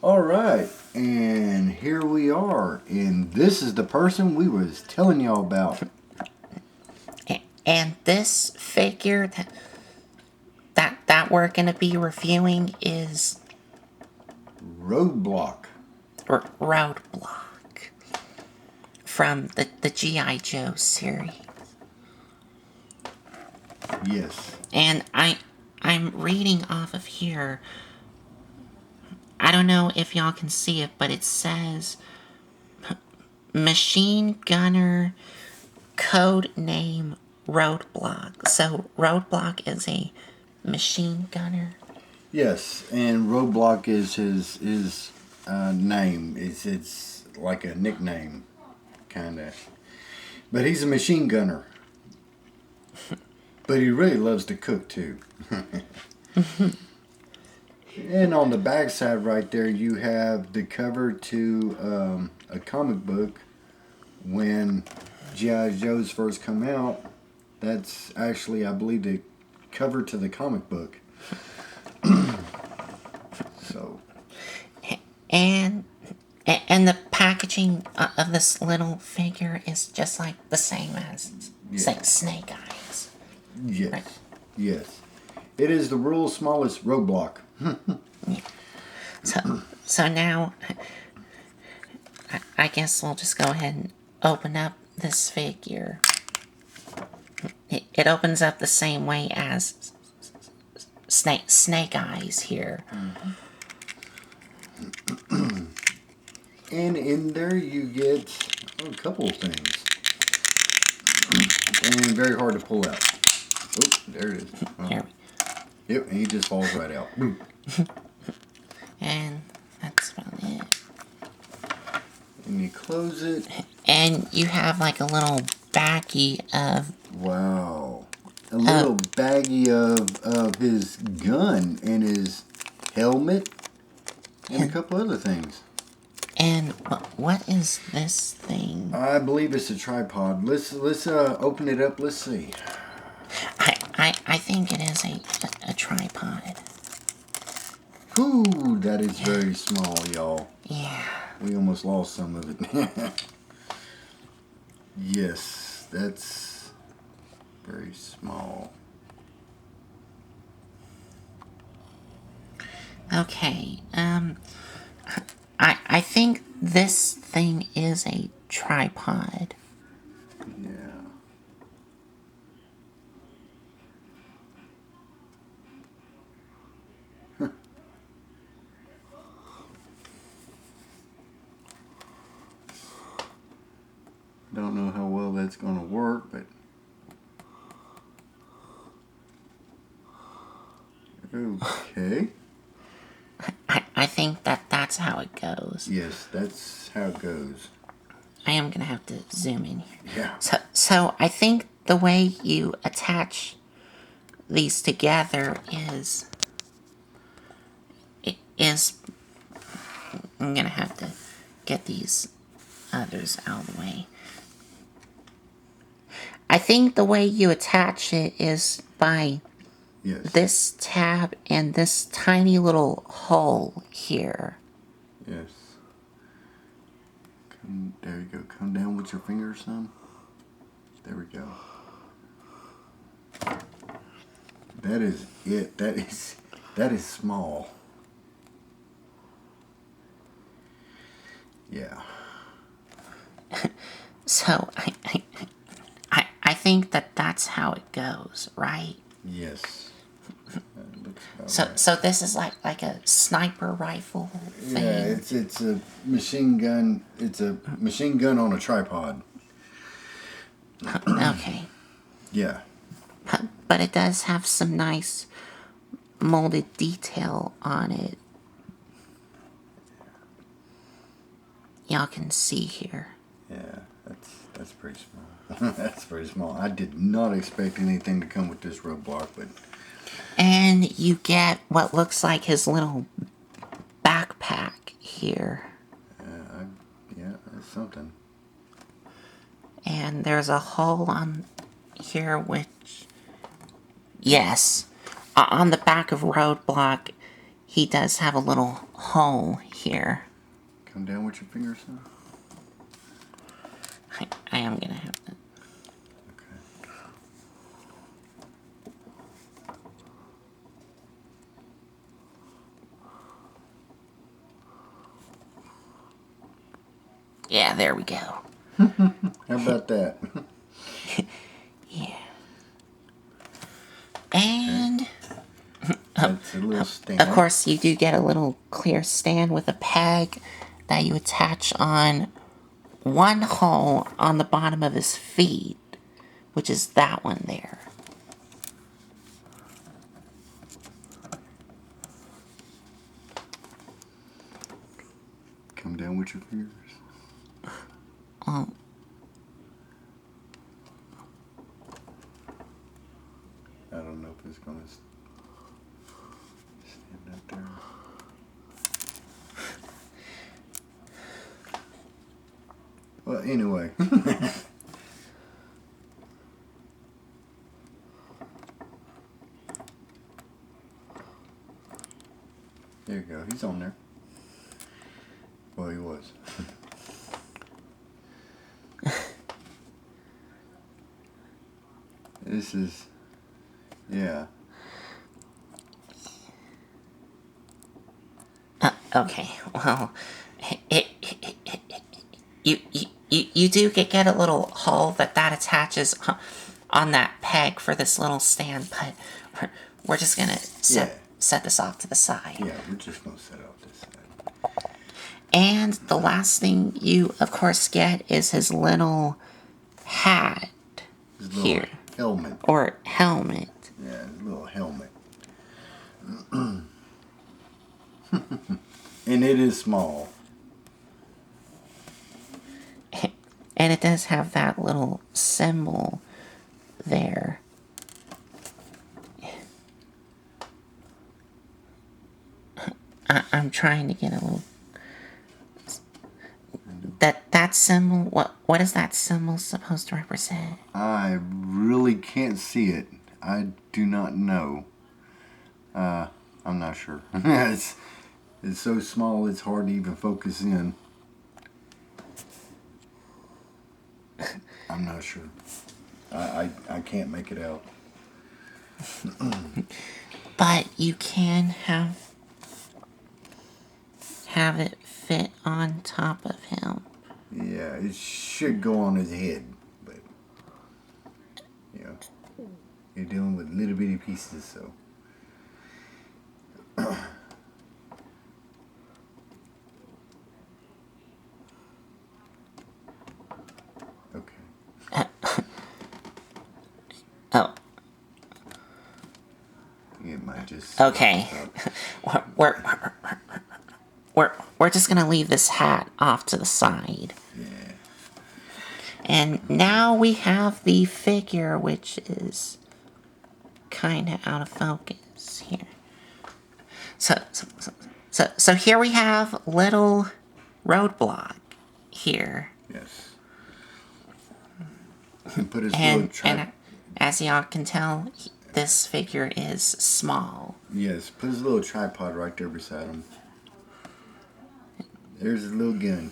All right, and here we are, and this is the person we was telling y'all about. And this figure that we're gonna be reviewing is Roadblock. Roadblock from the G.I. Joe series. Yes. And I'm reading off of here. I don't know if y'all can see it, but it says Machine Gunner code name Roadblock. So Roadblock is a machine gunner. Yes, and Roadblock is his name. It's like a nickname, kind of. But he's a machine gunner. But he really loves to cook too. And on the back side right there, you have the cover to a comic book when G.I. Joe's first come out. That's actually, I believe, the cover to the comic book. So, And and the packaging of this little figure is just like the same as yeah. Snake Eyes. Yes. Right. Yes. It is the world's smallest roadblock. So now, I guess we'll just go ahead and open up this figure. It opens up the same way as Snake Eyes here. And in there you get a couple of things. And very hard to pull out. Oh, there it is. Oh. Here, Yep, and he just falls right out. and that's about it. And you close it. And you have like a little baggie of Wow. A little baggie of his gun and his helmet and a couple other things. and what is this thing? I believe it's a tripod. Let's open it up. Let's see. I think it is a tripod. Ooh, that is very small, y'all. Yeah. We almost lost some of it. Yes, that's very small. Okay. I think this thing is a tripod. Yeah. Don't know how well that's going to work, but okay. I think that's how it goes. Yes, that's how it goes. I am gonna have to zoom in here. Yeah. So I think the way you attach these together is I'm gonna have to get these others out of the way. I think the way you attach it is by Yes. this tab and this tiny little hole here. Yes. There you go. Come down with your fingers, son. There we go. That is it. That is small. Yeah. So I think that's how it goes, right? Yes. So this is like a sniper rifle thing. Yeah, it's a machine gun. It's a machine gun on a tripod. Okay. Yeah. But it does have some nice molded detail on it. Y'all can see here. Yeah. That's pretty small. That's pretty small. I did not expect anything to come with this roadblock, but And you get what looks like his little backpack here. yeah, that's something. And there's a hole on here which... Yes. On the back of Roadblock, he does have a little hole here. Come down with your fingers, son. I am gonna have to. Okay. Yeah, there we go. How about that? Yeah. And That's a little stand. of course, you do get a little clear stand with a peg that you attach on one hole on the bottom of his feet, which is that one there. Come down with your fingers. Um, I don't know if it's gonna stand up there. Well, anyway. There you go. He's on there. Well, he was. This is, yeah. Okay, well, you do get a little hole that attaches on that peg for this little stand, but we're just gonna set this off to the side. Yeah, we're just gonna set it off this side. And the last thing you, of course, get is his little hat His little here. helmet. Or helmet. Yeah, his little helmet. And it is small. And it does have that little symbol there. I'm trying to get a little... That symbol, what is that symbol supposed to represent? I really can't see it. I do not know. I'm not sure. It's so small it's hard to even focus in. I'm not sure. I can't make it out. But you can have it fit on top of him. Yeah, it should go on his head, but you know, you're dealing with little bitty pieces, so. Okay. Oh, It might just. okay. We're just gonna leave this hat off to the side. Yeah. And now we have the figure, which is kind of out of focus here. So here we have little Roadblock here. Yes. And put his little And as y'all can tell, this figure is small. Yes, put his little tripod right there beside him. There's his little gun.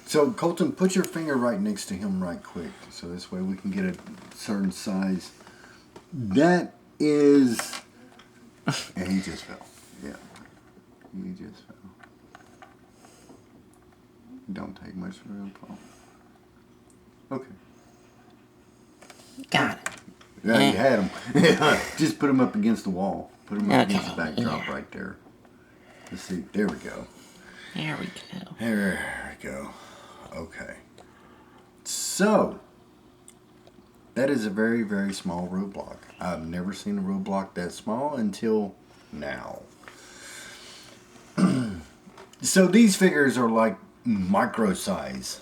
So, Colton, put your finger right next to him right quick. So this way we can get a certain size. That is... And he just fell. Yeah. He just fell. Don't take much for him, Paul. Okay. Got it. Yeah, you had him. Just put him up against the wall. Put him up against the backdrop right there. Let's see. There we go. There we go. There we go. Okay. So, that is a very, very small roadblock. I've never seen a roadblock that small until now. So, these figures are like micro size.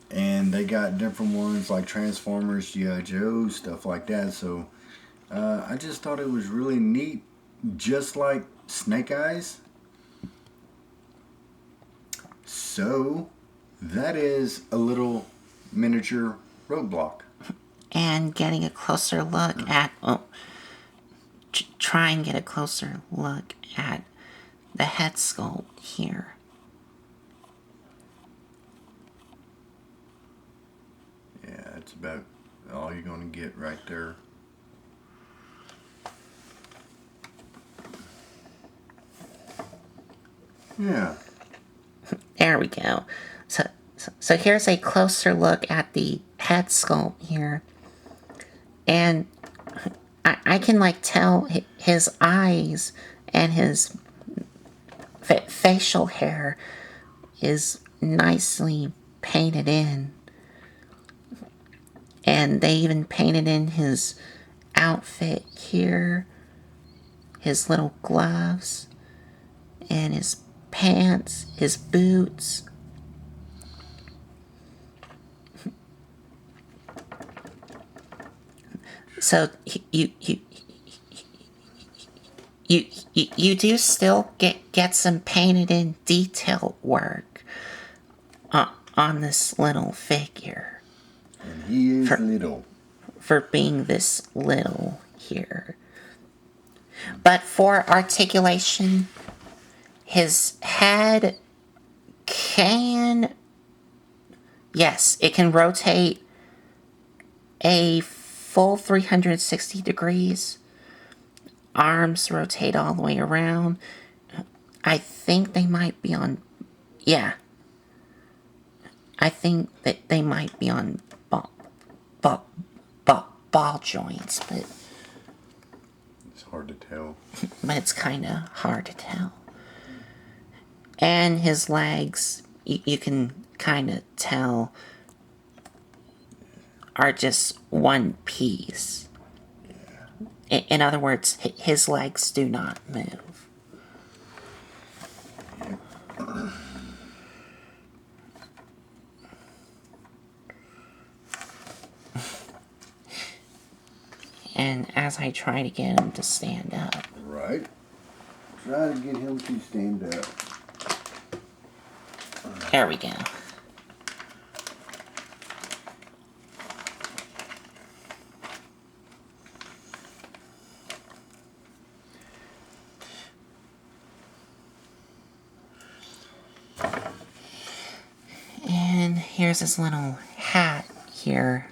And they got different ones like Transformers, G.I.JOE, stuff like that. So, I just thought it was really neat. Just like Snake Eyes. So, that is a little miniature Roadblock. And getting a closer look at try and get a closer look at the head sculpt here. Yeah, that's about all you're going to get right there. Yeah. There we go. So here's a closer look at the head sculpt here. And I can like tell his eyes and his facial hair is nicely painted in. And they even painted in his outfit here, his little gloves, and his pants, his boots. So you do still get some painted in detail work on this little figure. And he is little. For being this little here. But for articulation, his head can... Yes, it can rotate a full 360 degrees. Arms rotate all the way around. I think they might be on... Yeah. I think that they might be on ball joints, but... It's hard to tell. But it's kind of hard to tell. And his legs, you can kind of tell, are just one piece. Yeah. In other words, his legs do not move. Yep. And as I try to get him to stand up. Right. Try to get him to stand up. There we go. And here's his little hat here.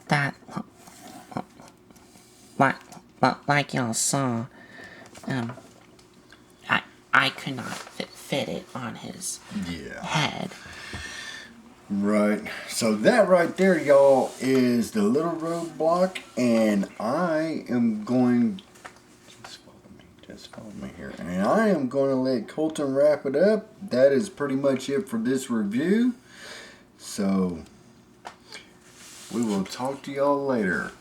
That, like y'all saw, I could not fit it on his head. Right. So that right there, y'all, is the little Roadblock, and I am going... Just follow me here. And I am going to let Colton wrap it up. That is pretty much it for this review. So... we will talk to y'all later.